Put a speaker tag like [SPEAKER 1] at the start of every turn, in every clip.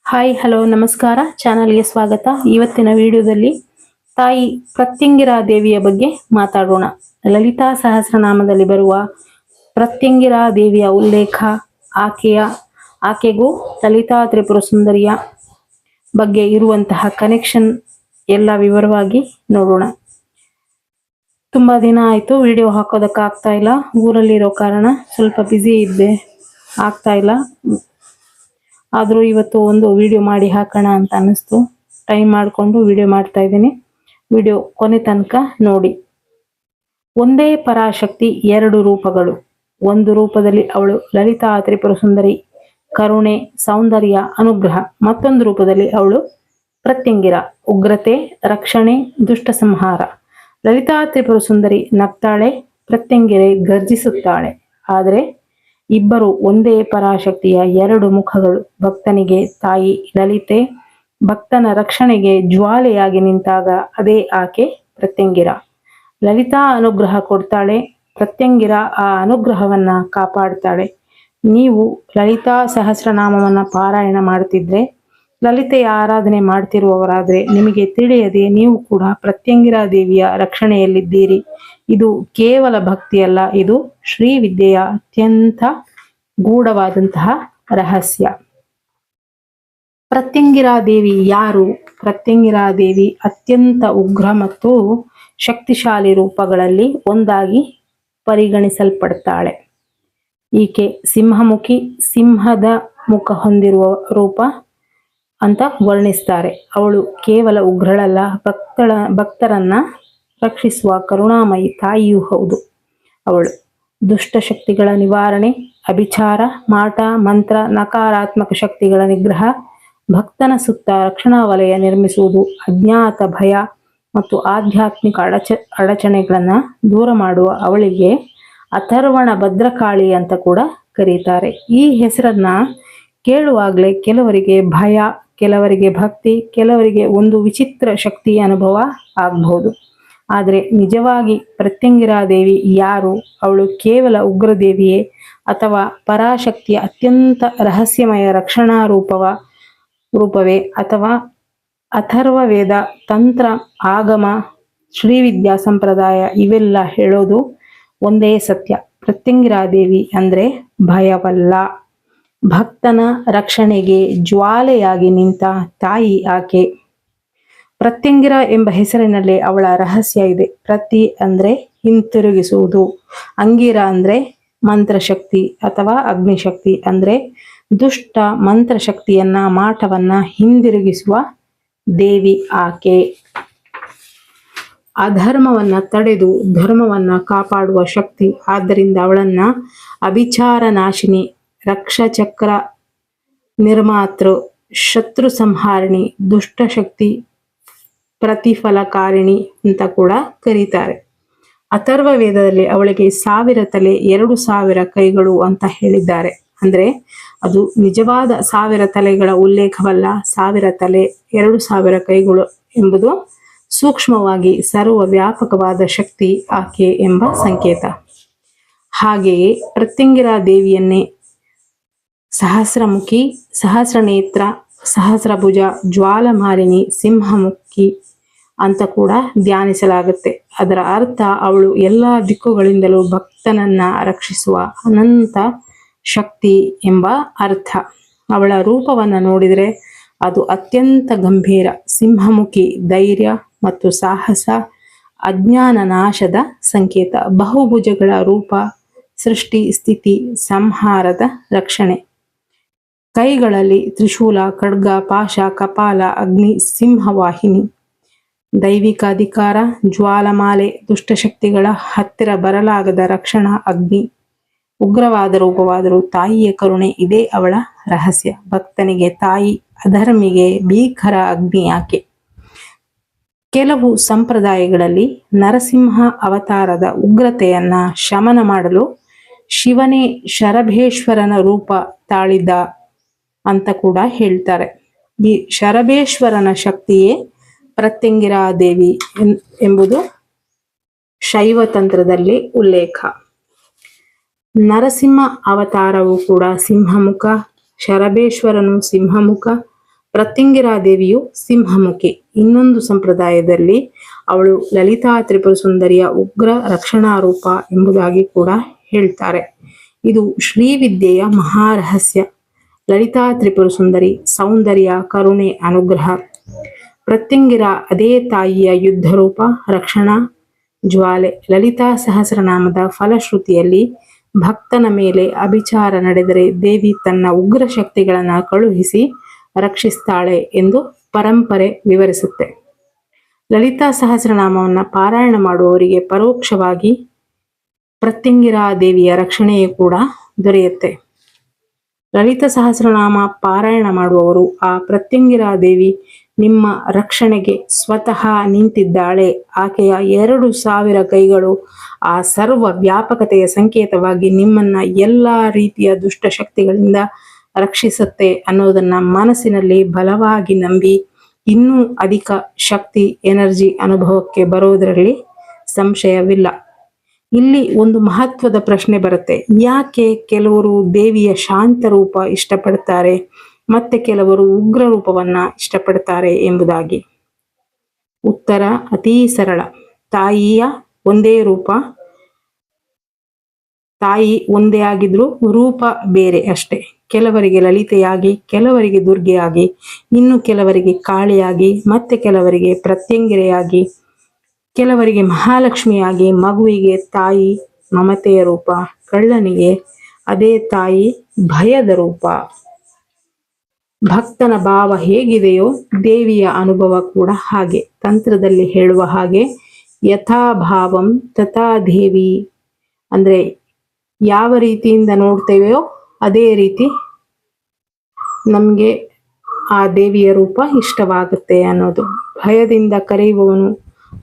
[SPEAKER 1] Hi hello ನಮಸ್ಕಾರ, ಚಾನಲ್ಗೆ ಸ್ವಾಗತ. ಇವತ್ತಿನ ವಿಡಿಯೋದಲ್ಲಿ ತಾಯಿ ಪ್ರತ್ಯಂಗಿರಾ ದೇವಿಯ ಬಗ್ಗೆ ಮಾತಾಡೋಣ. ಲಲಿತಾ ಸಹಸ್ರನಾಮದಲ್ಲಿ ಬರುವ ಪ್ರತ್ಯಂಗಿರಾ ದೇವಿಯ ಉಲ್ಲೇಖ, ಆಕೆಗೂ ಲಲಿತಾ ತ್ರಿಪುರ ಸುಂದರಿಯ ಬಗ್ಗೆ ಇರುವಂತಹ ಕನೆಕ್ಷನ್ ಎಲ್ಲ ವಿವರವಾಗಿ ನೋಡೋಣ. ತುಂಬಾ ದಿನ ಆಯ್ತು ವಿಡಿಯೋ ಹಾಕೋದಕ್ಕಾಗ್ತಾ ಇಲ್ಲ. ಊರಲ್ಲಿರೋ ಕಾರಣ ಸ್ವಲ್ಪ ಬ್ಯುಸಿ ಇದ್ದೆ, ಆಗ್ತಾ ಇಲ್ಲ. ಆದರೂ ಇವತ್ತು ಒಂದು ವಿಡಿಯೋ ಮಾಡಿ ಹಾಕೋಣ ಅಂತ ಅನ್ನಿಸ್ತು. ಟೈಮ್ ಮಾಡಿಕೊಂಡು ವಿಡಿಯೋ ಮಾಡ್ತಾ ಇದ್ದೀನಿ. ವಿಡಿಯೋ ಕೊನೆ ತನಕ ನೋಡಿ. ಒಂದೇ ಪರಾಶಕ್ತಿ ಎರಡು ರೂಪಗಳು. ಒಂದು ರೂಪದಲ್ಲಿ ಅವಳು ಲಲಿತಾ ತ್ರಿಪುರ ಸುಂದರಿ, ಕರುಣೆ, ಸೌಂದರ್ಯ, ಅನುಗ್ರಹ. ಮತ್ತೊಂದು ರೂಪದಲ್ಲಿ ಅವಳು ಪ್ರತ್ಯಂಗಿರ, ಉಗ್ರತೆ, ರಕ್ಷಣೆ, ದುಷ್ಟ ಸಂಹಾರ. ಲಲಿತಾ ತ್ರಿಪುರ ಸುಂದರಿ ನಗ್ತಾಳೆ, ಪ್ರತ್ಯಂಗಿರೆ ಗರ್ಜಿಸುತ್ತಾಳೆ. ಆದರೆ ಇಬ್ಬರು ಒಂದೇ ಪರಾಶಕ್ತಿಯ ಎರಡು ಮುಖಗಳು. ಭಕ್ತನಿಗೆ ತಾಯಿ ಲಲಿತೆ, ಭಕ್ತನ ರಕ್ಷಣೆಗೆ ಜ್ವಾಲೆಯಾಗಿ ನಿಂತಾಗ ಅದೇ ಆಕೆ ಪ್ರತ್ಯಂಗಿರ. ಲಲಿತಾ ಅನುಗ್ರಹ ಕೊಡ್ತಾಳೆ, ಪ್ರತ್ಯಂಗಿರ ಆ ಅನುಗ್ರಹವನ್ನ ಕಾಪಾಡ್ತಾಳೆ. ನೀವು ಲಲಿತಾ ಸಹಸ್ರನಾಮವನ್ನ ಪಾರಾಯಣ ಮಾಡ್ತಿದ್ರೆ, ಲಲಿತೆಯ ಆರಾಧನೆ ಮಾಡ್ತಿರುವವರಾದ್ರೆ ನಿಮಗೆ ತಿಳಿಯದೆ ನೀವು ಕೂಡ ಪ್ರತ್ಯಂಗಿರಾ ದೇವಿಯ ರಕ್ಷಣೆಯಲ್ಲಿದ್ದೀರಿ. ಇದು ಕೇವಲ ಭಕ್ತಿಯಲ್ಲ, ಇದು ಶ್ರೀವಿದ್ಯೆಯ ಅತ್ಯಂತ ಗೂಢವಾದಂತಹ ರಹಸ್ಯ. ಪ್ರತ್ಯಂಗಿರಾ ದೇವಿ ಯಾರು? ಪ್ರತ್ಯಂಗಿರಾ ದೇವಿ ಅತ್ಯಂತ ಉಗ್ರ ಮತ್ತು ಶಕ್ತಿಶಾಲಿ ರೂಪಗಳಲ್ಲಿ ಒಂದಾಗಿ ಪರಿಗಣಿಸಲ್ಪಡ್ತಾಳೆ. ಈಕೆ ಸಿಂಹಮುಖಿ, ಸಿಂಹದ ಮುಖ ಹೊಂದಿರುವ ರೂಪ ಅಂತ ವರ್ಣಿಸ್ತಾರೆ. ಅವಳು ಕೇವಲ ಉಗ್ರಳಲ್ಲ, ಭಕ್ತರನ್ನ ರಕ್ಷಿಸುವ ಕರುಣಾಮಯಿ ತಾಯಿಯೂ ಹೌದು. ಅವಳು ದುಷ್ಟ ಶಕ್ತಿಗಳ ನಿವಾರಣೆ, ಅಭಿಚಾರ, ಮಾಟ, ಮಂತ್ರ, ನಕಾರಾತ್ಮಕ ಶಕ್ತಿಗಳ ನಿಗ್ರಹ, ಭಕ್ತನ ಸುತ್ತ ರಕ್ಷಣಾ ವಲಯ ನಿರ್ಮಿಸುವುದು, ಅಜ್ಞಾತ ಭಯ ಮತ್ತು ಆಧ್ಯಾತ್ಮಿಕ ಅಡಚಣೆಗಳನ್ನ ದೂರ ಮಾಡುವ ಅವಳಿಗೆ ಅಥರ್ವಣ ಭದ್ರಕಾಳಿ ಅಂತ ಕೂಡ ಕರೀತಾರೆ. ಈ ಹೆಸರನ್ನ ಕೇಳುವಾಗಲೇ ಕೆಲವರಿಗೆ ಭಯ, ಕೆಲವರಿಗೆ ಭಕ್ತಿ, ಕೆಲವರಿಗೆ ಒಂದು ವಿಚಿತ್ರ ಶಕ್ತಿಯ ಅನುಭವ ಆಗಬಹುದು. ಆದರೆ ನಿಜವಾಗಿ ಪ್ರತ್ಯಂಗಿರಾ ದೇವಿ ಯಾರು? ಅವಳು ಕೇವಲ ಉಗ್ರದೇವಿಯೇ ಅಥವಾ ಪರಾಶಕ್ತಿಯ ಅತ್ಯಂತ ರಹಸ್ಯಮಯ ರಕ್ಷಣಾ ರೂಪವೇ? ಅಥವಾ ಅಥರ್ವ ವೇದ, ತಂತ್ರ, ಆಗಮ, ಶ್ರೀವಿದ್ಯಾ ಸಂಪ್ರದಾಯ ಇವೆಲ್ಲ ಹೇಳೋದು ಒಂದೇ ಸತ್ಯ. ಪ್ರತ್ಯಂಗಿರಾ ದೇವಿ ಅಂದ್ರೆ ಭಯವಲ್ಲ, ಭಕ್ತನ ರಕ್ಷಣೆಗೆ ಜ್ವಾಲೆಯಾಗಿ ನಿಂತ ತಾಯಿ ಆಕೆ. ಪ್ರತ್ಯಂಗಿರ ಎಂಬ ಹೆಸರಿನಲ್ಲಿ ಅವಳ ರಹಸ್ಯ ಇದೆ. ಪ್ರತಿ ಅಂದ್ರೆ ಹಿಂತಿರುಗಿಸುವುದು, ಅಂಗಿರ ಅಂದ್ರೆ ಮಂತ್ರಶಕ್ತಿ ಅಥವಾ ಅಗ್ನಿಶಕ್ತಿ, ಅಂದ್ರೆ ದುಷ್ಟ ಮಂತ್ರಶಕ್ತಿಯನ್ನ, ಮಾಟವನ್ನ ಹಿಂದಿರುಗಿಸುವ ದೇವಿ ಆಕೆ. ಅಧರ್ಮವನ್ನ ತಡೆದು ಧರ್ಮವನ್ನ ಕಾಪಾಡುವ ಶಕ್ತಿ. ಆದ್ದರಿಂದ ಅವಳನ್ನ ಅಭಿಚಾರ ನಾಶಿನಿ, ರಕ್ಷಚಕ್ರ ನಿರ್ಮಾತೃ, ಶತ್ರು ಸಂಹಾರಿಣಿ, ದುಷ್ಟಶಕ್ತಿ ಪ್ರತಿಫಲಕಾರಿಣಿ ಅಂತ ಕೂಡ ಕರೀತಾರೆ. ಅಥರ್ವ ವೇದದಲ್ಲಿ ಅವಳಿಗೆ 1000 ತಲೆ 2000 ಕೈಗಳು ಅಂತ ಹೇಳಿದ್ದಾರೆ. ಅಂದ್ರೆ ಅದು ನಿಜವಾದ 1000 ತಲೆಗಳ ಉಲ್ಲೇಖವಲ್ಲ. 1000 ತಲೆ 2000 ಕೈಗಳು ಎಂಬುದು ಸೂಕ್ಷ್ಮವಾಗಿ ಸರ್ವ ವ್ಯಾಪಕವಾದ ಶಕ್ತಿ ಆಕೆ ಎಂಬ ಸಂಕೇತ. ಹಾಗೆಯೇ ಪ್ರತ್ಯಂಗಿರಾ ದೇವಿಯನ್ನೇ ಸಹಸ್ರಮುಖಿ, ಸಹಸ್ರನೇತ್ರ, ಸಹಸ್ರಭುಜ, ಜ್ವಾಲಮಾಲಿನಿ, ಸಿಂಹಮುಖಿ ಅಂತ ಕೂಡ ಧ್ಯಾನಿಸಲಾಗುತ್ತೆ. ಅದರ ಅರ್ಥ ಅವಳು ಎಲ್ಲಾ ದಿಕ್ಕುಗಳಿಂದಲೂ ಭಕ್ತನನ್ನ ರಕ್ಷಿಸುವ ಅನಂತ ಶಕ್ತಿ ಎಂಬ ಅರ್ಥ. ಅವಳ ರೂಪವನ್ನ ನೋಡಿದರೆ ಅದು ಅತ್ಯಂತ ಗಂಭೀರ. ಸಿಂಹಮುಖಿ ಧೈರ್ಯ ಮತ್ತು ಸಾಹಸ, ಅಜ್ಞಾನ ನಾಶದ ಸಂಕೇತ. ಬಹುಭುಜಗಳ ರೂಪ ಸೃಷ್ಟಿ, ಸ್ಥಿತಿ, ಸಂಹಾರದ ರಕ್ಷಣೆ. ಕೈಗಳಲ್ಲಿ ತ್ರಿಶೂಲ, ಖಡ್ಗ, ಪಾಶ, ಕಪಾಲ, ಅಗ್ನಿ, ಸಿಂಹವಾಹಿನಿ. ದೈವಿಕ ಅಧಿಕಾರ, ಜ್ವಾಲಮಾಲೆ, ದುಷ್ಟಶಕ್ತಿಗಳ ಹತ್ತಿರ ಬರಲಾಗದ ರಕ್ಷಣಾ ಅಗ್ನಿ. ಉಗ್ರವಾದ ರೂಪವಾದರೂ ತಾಯಿಯ ಕರುಣೆ. ಇದೇ ಅವಳ ರಹಸ್ಯ. ಭಕ್ತನಿಗೆ ತಾಯಿ, ಅಧರ್ಮಿಗೆ ಭೀಕರ ಅಗ್ನಿ ಆಕೆ. ಕೆಲವು ಸಂಪ್ರದಾಯಗಳಲ್ಲಿ ನರಸಿಂಹ ಅವತಾರದ ಉಗ್ರತೆಯನ್ನ ಶಮನ ಮಾಡಲು ಶಿವನೇ ಶರಭೇಶ್ವರನ ರೂಪ ತಾಳಿದ ಅಂತ ಕೂಡ ಹೇಳ್ತಾರೆ. ಈ ಶರಭೇಶ್ವರನ ಶಕ್ತಿಯೇ ಪ್ರತ್ಯಂಗಿರಾ ದೇವಿ ಎಂಬುದು ಶೈವ ತಂತ್ರದಲ್ಲಿ ಉಲ್ಲೇಖ. ನರಸಿಂಹ ಅವತಾರವು ಕೂಡ ಸಿಂಹಮುಖ, ಶರಭೇಶ್ವರನು ಸಿಂಹಮುಖ, ಪ್ರತ್ಯಂಗಿರಾ ದೇವಿಯು ಸಿಂಹಮುಖಿ. ಇನ್ನೊಂದು ಸಂಪ್ರದಾಯದಲ್ಲಿ ಅವಳು ಲಲಿತಾ ತ್ರಿಪುರ ಸುಂದರಿಯ ಉಗ್ರ ರಕ್ಷಣಾ ರೂಪ ಎಂಬುದಾಗಿ ಕೂಡ ಹೇಳ್ತಾರೆ. ಇದು ಶ್ರೀವಿದ್ಯೆಯ ಮಹಾರಹಸ್ಯ. ಲಲಿತಾ ತ್ರಿಪುರ ಸುಂದರಿ ಸೌಂದರ್ಯ, ಕರುಣೆ, ಅನುಗ್ರಹ. ಪ್ರತ್ಯಂಗಿರಾ ಅದೇ ತಾಯಿಯ ಯುದ್ಧ ರೂಪ, ರಕ್ಷಣಾ ಜ್ವಾಲೆ. ಲಲಿತಾ ಸಹಸ್ರನಾಮದ ಫಲಶ್ರುತಿಯಲ್ಲಿ ಭಕ್ತನ ಮೇಲೆ ಅಭಿಚಾರ ನಡೆದರೆ ದೇವಿ ತನ್ನ ಉಗ್ರ ಶಕ್ತಿಗಳನ್ನು ಕಳುಹಿಸಿ ರಕ್ಷಿಸ್ತಾಳೆ ಎಂದು ಪರಂಪರೆ ವಿವರಿಸುತ್ತೆ. ಲಲಿತಾ ಸಹಸ್ರನಾಮವನ್ನು ಪಾರಾಯಣ ಮಾಡುವವರಿಗೆ ಪರೋಕ್ಷವಾಗಿ ಪ್ರತ್ಯಂಗಿರಾ ದೇವಿಯ ರಕ್ಷಣೆಯೂ ಕೂಡ ದೊರೆಯುತ್ತೆ. ಲಲಿತಾ ಸಹಸ್ರನಾಮ ಪಾರಾಯಣ ಮಾಡುವವರು ಆ ಪ್ರತ್ಯಂಗಿರಾ ದೇವಿ ನಿಮ್ಮ ರಕ್ಷಣೆಗೆ ಸ್ವತಃ ನಿಂತಿದ್ದಾಳೆ. ಆಕೆಯ 2,000 ಕೈಗಳು ಆ ಸರ್ವ ವ್ಯಾಪಕತೆಯ ಸಂಕೇತವಾಗಿ ನಿಮ್ಮನ್ನ ಎಲ್ಲ ರೀತಿಯ ದುಷ್ಟಶಕ್ತಿಗಳಿಂದ ರಕ್ಷಿಸುತ್ತೆ ಅನ್ನೋದನ್ನ ಮನಸ್ಸಿನಲ್ಲಿ ಬಲವಾಗಿ ನಂಬಿ ಇನ್ನೂ ಅಧಿಕ ಶಕ್ತಿ, ಎನರ್ಜಿ ಅನುಭವಕ್ಕೆ ಬರೋದರಲ್ಲಿ ಸಂಶಯವಿಲ್ಲ. ಇಲ್ಲಿ ಒಂದು ಮಹತ್ವದ ಪ್ರಶ್ನೆ ಬರುತ್ತೆ. ಯಾಕೆ ಕೆಲವರು ದೇವಿಯ ಶಾಂತ ರೂಪ ಇಷ್ಟಪಡ್ತಾರೆ ಮತ್ತೆ ಕೆಲವರು ಉಗ್ರ ರೂಪವನ್ನ ಇಷ್ಟಪಡ್ತಾರೆ ಎಂಬುದಾಗಿ? ಉತ್ತರ ಅತೀ ಸರಳ. ತಾಯಿಯ ಒಂದೇ ರೂಪ, ತಾಯಿ ಒಂದೇ ಆಗಿದ್ರು ರೂಪ ಬೇರೆ ಅಷ್ಟೇ. ಕೆಲವರಿಗೆ ಲಲಿತೆಯಾಗಿ, ಕೆಲವರಿಗೆ ದುರ್ಗೆಯಾಗಿ, ಇನ್ನು ಕೆಲವರಿಗೆ ಕಾಳಿಯಾಗಿ, ಮತ್ತೆ ಕೆಲವರಿಗೆ ಪ್ರತ್ಯಂಗಿರೆಯಾಗಿ, ಕೆಲವರಿಗೆ ಮಹಾಲಕ್ಷ್ಮಿಯಾಗಿ, ಮಗುವಿಗೆ ತಾಯಿ ಮಮತೆಯ ರೂಪ, ಕಳ್ಳನಿಗೆ ಅದೇ ತಾಯಿ ಭಯದ ರೂಪ. ಭಕ್ತನ ಭಾವ ಹೇಗಿದೆಯೋ ದೇವಿಯ ಅನುಭವ ಕೂಡ ಹಾಗೆ. ತಂತ್ರದಲ್ಲಿ ಹೇಳುವ ಹಾಗೆ ಯಥಾ ಭಾವಂ ತಥಾ ದೇವಿ, ಅಂದ್ರೆ ಯಾವ ರೀತಿಯಿಂದ ನೋಡ್ತೇವೆಯೋ ಅದೇ ರೀತಿ ನಮಗೆ ಆ ದೇವಿಯ ರೂಪ ಇಷ್ಟವಾಗುತ್ತೆ ಅನ್ನೋದು. ಭಯದಿಂದ ಕರೆಯುವವನು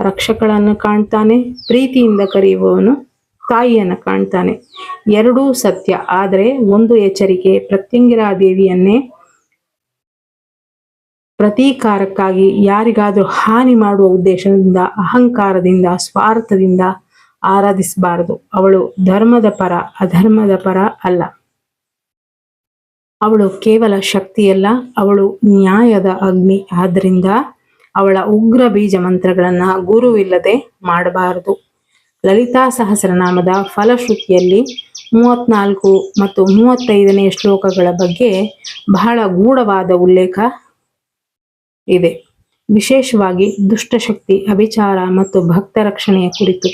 [SPEAKER 1] ರಕ್ಷಕಳನ್ನು ಕಾಣ್ತಾನೆ, ಪ್ರೀತಿಯಿಂದ ಕರೆಯುವವನು ತಾಯಿಯನ್ನು ಕಾಣ್ತಾನೆ. ಎರಡೂ ಸತ್ಯ. ಆದರೆ ಒಂದು ಎಚ್ಚರಿಕೆ, ಪ್ರತ್ಯಂಗಿರಾ ದೇವಿಯನ್ನೇ ಪ್ರತೀಕಾರಕ್ಕಾಗಿ ಯಾರಿಗಾದ್ರೂ ಹಾನಿ ಮಾಡುವ ಉದ್ದೇಶದಿಂದ, ಅಹಂಕಾರದಿಂದ, ಸ್ವಾರ್ಥದಿಂದ ಆರಾಧಿಸಬಾರದು. ಅವಳು ಧರ್ಮದ ಪರ, ಅಧರ್ಮದ ಪರ ಅಲ್ಲ. ಅವಳು ಕೇವಲ ಶಕ್ತಿಯಲ್ಲ, ಅವಳು ನ್ಯಾಯದ ಅಗ್ನಿ. ಆದ್ರಿಂದ ಅವಳ ಉಗ್ರ ಬೀಜ ಮಂತ್ರಗಳನ್ನ ಗುರುವಿಲ್ಲದೆ ಮಾಡಬಾರದು. ಲಲಿತಾ ಸಹಸ್ರನಾಮದ ಫಲಶ್ರುತಿಯಲ್ಲಿ 34 ಮತ್ತು 35ನೇ ಶ್ಲೋಕಗಳ ಬಗ್ಗೆ ಬಹಳ ಗೂಢವಾದ ಉಲ್ಲೇಖ ಇದೆ. ವಿಶೇಷವಾಗಿ ದುಷ್ಟಶಕ್ತಿ, ಅಭಿಚಾರ ಮತ್ತು ಭಕ್ತ ರಕ್ಷಣೆಯ ಕುರಿತು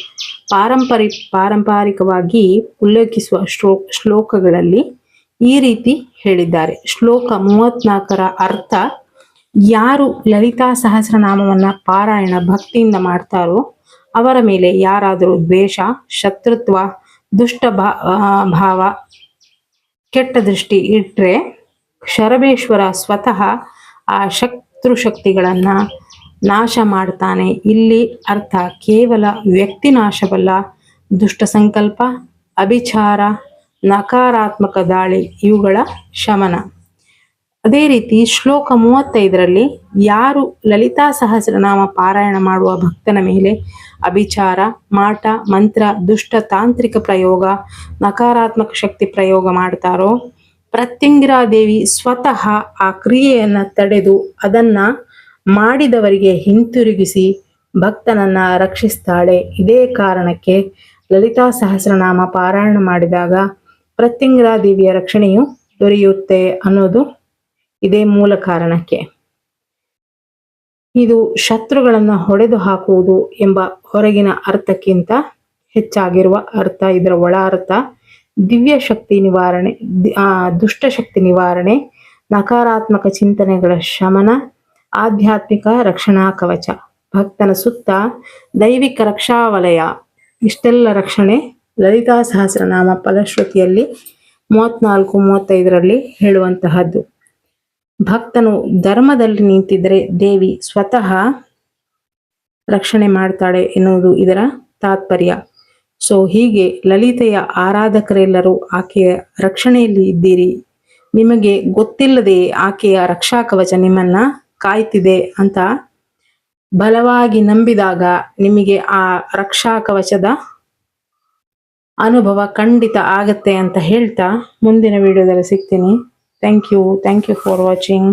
[SPEAKER 1] ಪಾರಂಪರಿಕವಾಗಿ ಉಲ್ಲೇಖಿಸುವ ಶ್ಲೋಕಗಳಲ್ಲಿ ಈ ರೀತಿ ಹೇಳಿದ್ದಾರೆ. ಶ್ಲೋಕ 34ರ ಅರ್ಥ: ಯಾರು ಲಲಿತಾ ಸಹಸ್ರನಾಮವನ್ನ ಪಾರಾಯಣ ಭಕ್ತಿಯಿಂದ ಮಾಡ್ತಾರೋ ಅವರ ಮೇಲೆ ಯಾರಾದರೂ ದ್ವೇಷ, ಶತ್ರುತ್ವ, ದುಷ್ಟ ಭಾವ, ಕೆಟ್ಟ ದೃಷ್ಟಿ ಇಟ್ರೆ ಶರಬೇಶ್ವರ ಸ್ವತಃ ಆ ಶತ್ರುಶಕ್ತಿಗಳನ್ನ ನಾಶ ಮಾಡ್ತಾನೆ. ಇಲ್ಲಿ ಅರ್ಥ ಕೇವಲ ವ್ಯಕ್ತಿ ನಾಶವಲ್ಲ, ದುಷ್ಟ ಸಂಕಲ್ಪ, ಅಭಿಚಾರ, ನಕಾರಾತ್ಮಕ ದಾಳಿ ಇವುಗಳ ಶಮನ. ಅದೇ ರೀತಿ ಶ್ಲೋಕ 35ರಲ್ಲಿ ಯಾರು ಲಲಿತಾ ಸಹಸ್ರನಾಮ ಪಾರಾಯಣ ಮಾಡುವ ಭಕ್ತನ ಮೇಲೆ ಅಭಿಚಾರ, ಮಾಟ, ಮಂತ್ರ, ದುಷ್ಟ ತಾಂತ್ರಿಕ ಪ್ರಯೋಗ, ನಕಾರಾತ್ಮಕ ಶಕ್ತಿ ಪ್ರಯೋಗ ಮಾಡ್ತಾರೋ ಪ್ರತ್ಯಂಗಿರಾ ದೇವಿ ಸ್ವತಃ ಆ ಕ್ರಿಯೆಯನ್ನ ತಡೆದು ಅದನ್ನ ಮಾಡಿದವರಿಗೆ ಹಿಂತಿರುಗಿಸಿ ಭಕ್ತನನ್ನ ರಕ್ಷಿಸ್ತಾಳೆ. ಇದೇ ಕಾರಣಕ್ಕೆ ಲಲಿತಾ ಸಹಸ್ರನಾಮ ಪಾರಾಯಣ ಮಾಡಿದಾಗ ಪ್ರತ್ಯಂಗಿರಾ ದೇವಿಯ ರಕ್ಷಣೆಯು ದೊರೆಯುತ್ತೆ ಅನ್ನೋದು ಇದೇ ಮೂಲ ಕಾರಣಕ್ಕೆ. ಇದು ಶತ್ರುಗಳನ್ನ ಹೊಡೆದು ಹಾಕುವುದು ಎಂಬ ಹೊರಗಿನ ಅರ್ಥಕ್ಕಿಂತ ಹೆಚ್ಚಾಗಿರುವ ಅರ್ಥ. ಇದರ ಒಳ ಅರ್ಥ ದಿವ್ಯ ಶಕ್ತಿ ನಿವಾರಣೆ, ದುಷ್ಟಶಕ್ತಿ ನಿವಾರಣೆ, ನಕಾರಾತ್ಮಕ ಚಿಂತನೆಗಳ ಶಮನ, ಆಧ್ಯಾತ್ಮಿಕ ರಕ್ಷಣಾ ಕವಚ, ಭಕ್ತನ ಸುತ್ತ ದೈವಿಕ ರಕ್ಷಾ ವಲಯ. ಇಷ್ಟೆಲ್ಲ ರಕ್ಷಣೆ ಲಲಿತಾ ಸಹಸ್ರನಾಮ ಫಲಶ್ರುತಿಯಲ್ಲಿ 34-35ರಲ್ಲಿ ಹೇಳುವಂತಹದ್ದು. ಭಕ್ತನು ಧರ್ಮದಲ್ಲಿ ನಿಂತಿದ್ದರೆ ದೇವಿ ಸ್ವತಃ ರಕ್ಷಣೆ ಮಾಡ್ತಾಳೆ ಎನ್ನುವುದು ಇದರ ತಾತ್ಪರ್ಯ. ಸೊ ಹೀಗೆ ಲಲಿತೆಯ ಆರಾಧಕರೆಲ್ಲರೂ ಆಕೆಯ ರಕ್ಷಣೆಯಲ್ಲಿ ಇದ್ದೀರಿ, ನಿಮಗೆ ಗೊತ್ತಿಲ್ಲದೆ ಆಕೆಯ ರಕ್ಷಾ ಕವಚ ನಿಮ್ಮನ್ನ ಕಾಯ್ತಿದೆ ಅಂತ ಬಲವಾಗಿ ನಂಬಿದಾಗ ನಿಮಗೆ ಆ ರಕ್ಷಾ ಕವಚದ ಅನುಭವ ಖಂಡಿತ ಆಗತ್ತೆ ಅಂತ ಹೇಳ್ತಾ ಮುಂದಿನ ವಿಡಿಯೋದಲ್ಲಿ ಸಿಗ್ತೀನಿ. Thank you for watching.